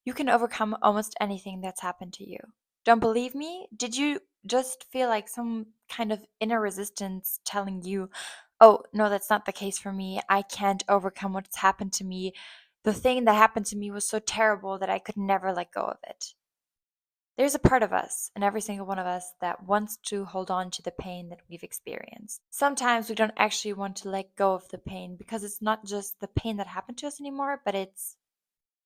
You can overcome almost anything that's happened to you. Don't believe me? Did you just feel like some kind of inner resistance telling you, oh, no, that's not the case for me. I can't overcome what's happened to me. The thing that happened to me was so terrible that I could never let go of it. There's a part of us, and every single one of us, that wants to hold on to the pain that we've experienced. Sometimes we don't actually want to let go of the pain because it's not just the pain that happened to us anymore, but it's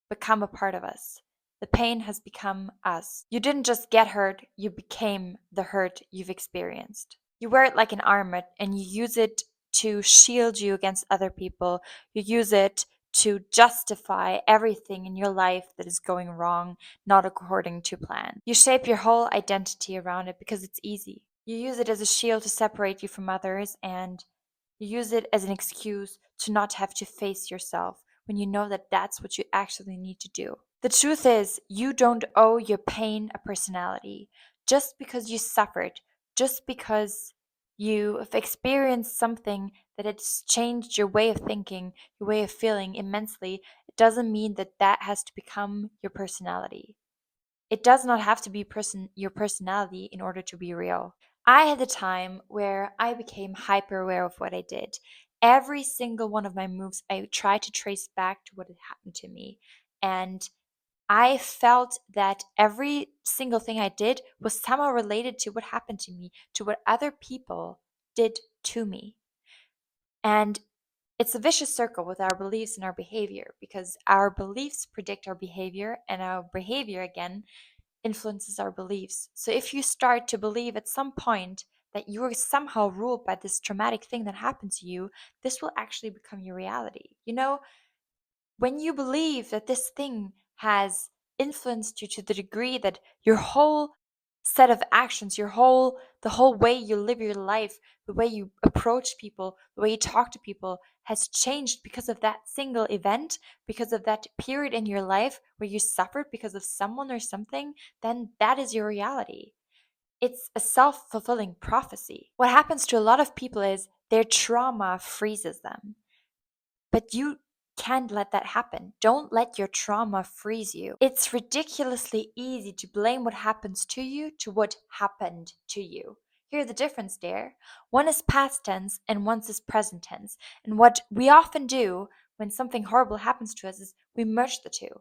become a part of us. The pain has become us. You didn't just get hurt, you became the hurt you've experienced. You wear it like an armor and you use it to shield you against other people. You use it to justify everything in your life that is going wrong, not according to plan. You shape your whole identity around it because it's easy. You use it as a shield to separate you from others, and you use it as an excuse to not have to face yourself when you know that that's what you actually need to do. The truth is, you don't owe your pain a personality. Just because you suffered, just because you have experienced something that it's changed your way of thinking, your way of feeling immensely, it doesn't mean that that has to become your personality. It does not have to be your personality in order to be real. I had a time where I became hyper aware of what I did. Every single one of my moves, I tried to trace back to what had happened to me. And I felt that every single thing I did was somehow related to what happened to me, to what other people did to me. And it's a vicious circle with our beliefs and our behavior, because our beliefs predict our behavior, and our behavior again influences our beliefs. So if you start to believe at some point that you are somehow ruled by this traumatic thing that happened to you, this will actually become your reality. When you believe that this thing has influenced you to the degree that your whole set of actions, the whole way you live your life, the way you approach people, the way you talk to people has changed because of that single event, because of that period in your life where you suffered because of someone or something, then that is your reality. It's a self-fulfilling prophecy. What happens to a lot of people is their trauma freezes them. But you can't let that happen. Don't let your trauma freeze you. It's ridiculously easy to blame what happens to you to what happened to you. Hear the difference there? One is past tense and one is present tense. And what we often do when something horrible happens to us is we merge the two.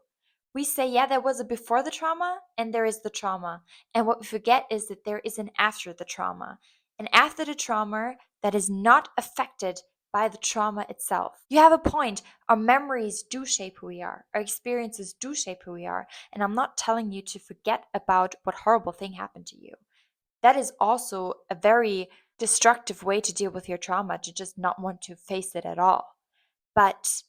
We say, yeah, there was a before the trauma and there is the trauma. And what we forget is that there is an after the trauma. And after the trauma that is not affected by the trauma itself. You have a point. Our memories do shape who we are. Our experiences do shape who we are. And I'm not telling you to forget about what horrible thing happened to you. That is also a very destructive way to deal with your trauma, to just not want to face it at all. But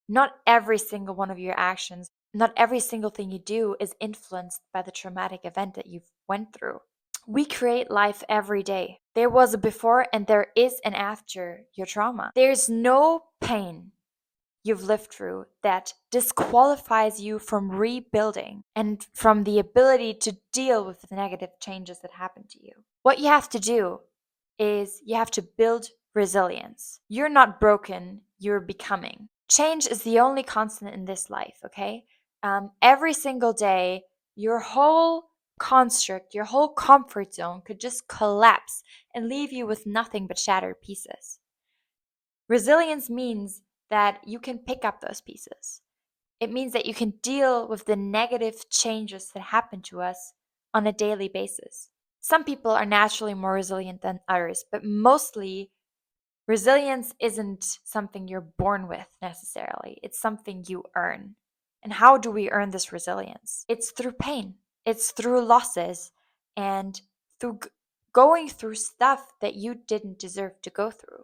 not every single one of your actions, not every single thing you do is influenced by the traumatic event that you've went through. We create life every day. There was a before and there is an after your trauma. There's no pain you've lived through that disqualifies you from rebuilding and from the ability to deal with the negative changes that happen to you. What you have to do is you have to build resilience. You're not broken, you're becoming. Change is the only constant in this life, okay? Every single day, your whole construct, your whole comfort zone could just collapse and leave you with nothing but shattered pieces. Resilience means that you can pick up those pieces. It means that you can deal with the negative changes that happen to us on a daily basis. Some people are naturally more resilient than others, but mostly resilience isn't something you're born with necessarily. It's something you earn. And how do we earn this resilience? It's through pain, it's through losses, and through going through stuff that you didn't deserve to go through.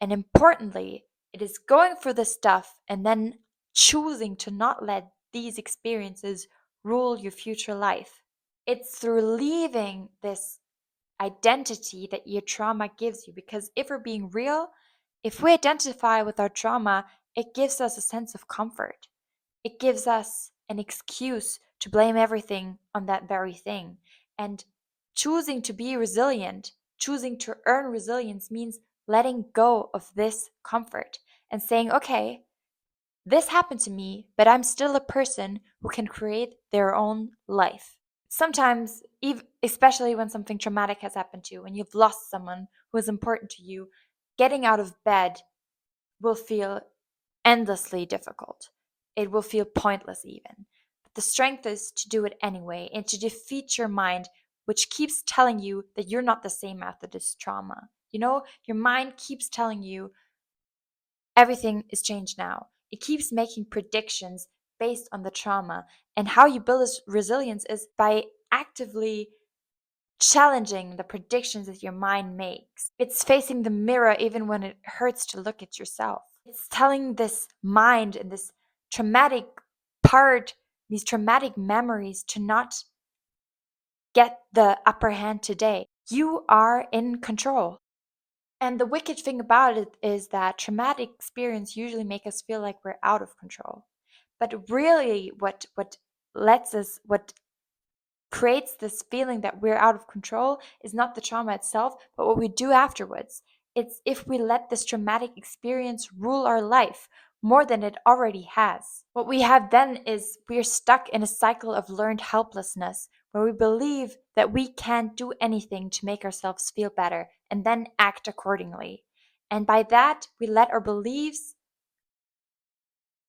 And importantly, it is going for the stuff and then choosing to not let these experiences rule your future life. It's through leaving this identity that your trauma gives you. Because if we're being real, if we identify with our trauma, it gives us a sense of comfort. It gives us an excuse to blame everything on that very thing. And choosing to be resilient, choosing to earn resilience means letting go of this comfort and saying, okay, This happened to me, but I'm still a person who can create their own life. Sometimes, especially when something traumatic has happened to you, when you've lost someone who is important to you, getting out of bed will feel endlessly difficult. It will feel pointless, even. But the strength is to do it anyway and to defeat your mind, which keeps telling you that you're not the same after this trauma. Your mind keeps telling you everything is changed now. It keeps making predictions based on the trauma. And how you build this resilience is by actively challenging the predictions that your mind makes. It's facing the mirror even when it hurts to look at yourself. It's telling this mind and this traumatic part, these traumatic memories, to not get the upper hand today. You are in control. And the wicked thing about it is that traumatic experience usually make us feel like we're out of control. But really what creates this feeling that we're out of control is not the trauma itself, but what we do afterwards. It's if we let this traumatic experience rule our life more than it already has. What we have then is we're stuck in a cycle of learned helplessness where we believe that we can't do anything to make ourselves feel better and then act accordingly. And by that, we let our beliefs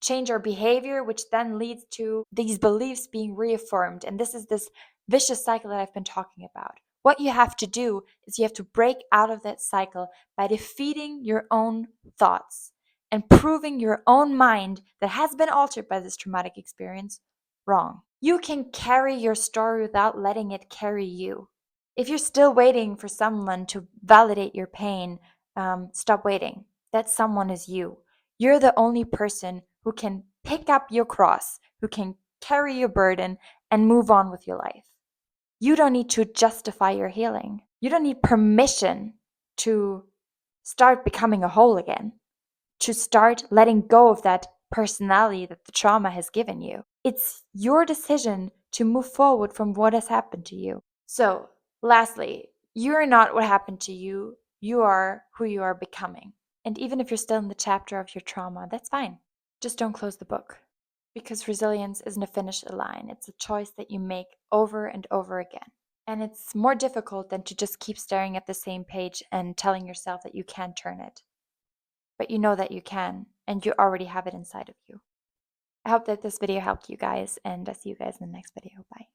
change our behavior, which then leads to these beliefs being reaffirmed. And this is this vicious cycle that I've been talking about. What you have to do is you have to break out of that cycle by defeating your own thoughts and proving your own mind that has been altered by this traumatic experience wrong. You can carry your story without letting it carry you. If you're still waiting for someone to validate your pain, stop waiting. That someone is you. You're the only person who can pick up your cross, who can carry your burden and move on with your life. You don't need to justify your healing. You don't need permission to start becoming a whole again, to start letting go of that personality that the trauma has given you. It's your decision to move forward from what has happened to you. So, lastly, you're not what happened to you. You are who you are becoming. And even if you're still in the chapter of your trauma, that's fine. Just don't close the book. Because resilience isn't a finish line, it's a choice that you make over and over again. And it's more difficult than to just keep staring at the same page and telling yourself that you can't turn it. But you know that you can, and you already have it inside of you. I hope that this video helped you guys, and I'll see you guys in the next video. Bye.